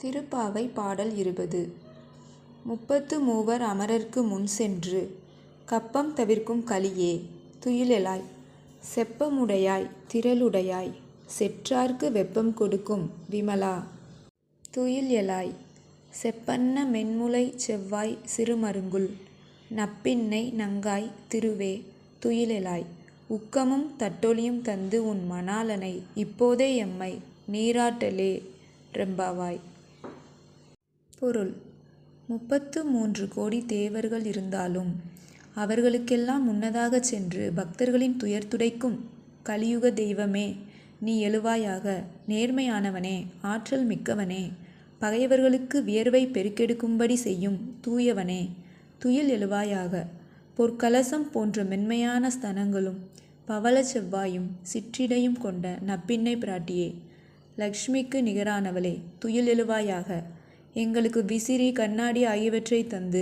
திருப்பாவை பாடல் 20. 33 அமரர்க்கு முன்சென்று கப்பம் தவிர்க்கும் கலியே துயிலெழாய் செப்பமுடையாய் திரளுடையாய் செற்றார்க்கு வெப்பம் கொடுக்கும் விமலா துயிலெழாய் செப்பன்ன மென்முலை செவ்வாய் சிறுமருங்குல் நப்பின்னை நங்காய் திருவே துயிலெழாய் உக்கமும் தட்டொளியும் தந்து உன் மணாளனை இப்போதே எம்மை நீராட்டலே ரெம்பாவாய். பொருள்: 33 கோடி தேவர்கள் இருந்தாலும் அவர்களுக்கெல்லாம் முன்னதாகச் சென்று பக்தர்களின் துயர் துடைக்கும் கலியுக தெய்வமே நீ எழுவாயாக. நேர்மையானவனே, ஆற்றல் மிக்கவனே, பகைவர்களுக்கு வியர்வை பெருக்கெடுக்கும்படி செய்யும் தூயவனே, துயில் எழுவாயாக. பொற்கலசம் போன்ற மென்மையான ஸ்தனங்களும் பவள செவ்வாயும் சிற்றிடையும் கொண்ட நப்பின்னை பிராட்டியே, லக்ஷ்மிக்கு நிகரானவளே, துயில் எழுவாயாக. எங்களுக்கு விசிறி கண்ணாடி ஆகியவற்றை தந்து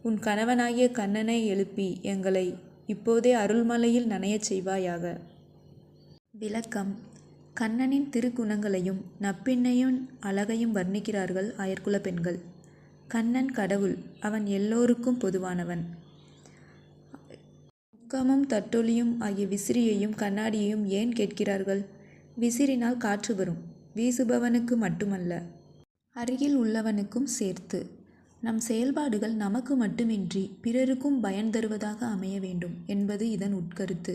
உன் கணவனாகிய கண்ணனை எழுப்பி எங்களை இப்போதே அருள்மலையில் நனையச் செய்வாயாக. விளக்கம்: கண்ணனின் திருக்குணங்களையும் நப்பின்னையின் அழகையும் வர்ணிக்கிறார்கள் அயர்குல பெண்கள். கண்ணன் கடவுள், அவன் எல்லோருக்கும் பொதுவானவன். உக்கமும் தட்டொளியும் ஆகிய விசிறியையும் கண்ணாடியையும் ஏன் கேட்கிறார்கள்? விசிறினால் காற்று வரும், வீசுபவனுக்கு மட்டுமல்ல, அருகில் உள்ளவனுக்கும் சேர்த்து. நம் செயல்பாடுகள் நமக்கு மட்டுமின்றி பிறருக்கும் பயன் தருவதாக அமைய வேண்டும் என்பது இதன் உட்கருத்து.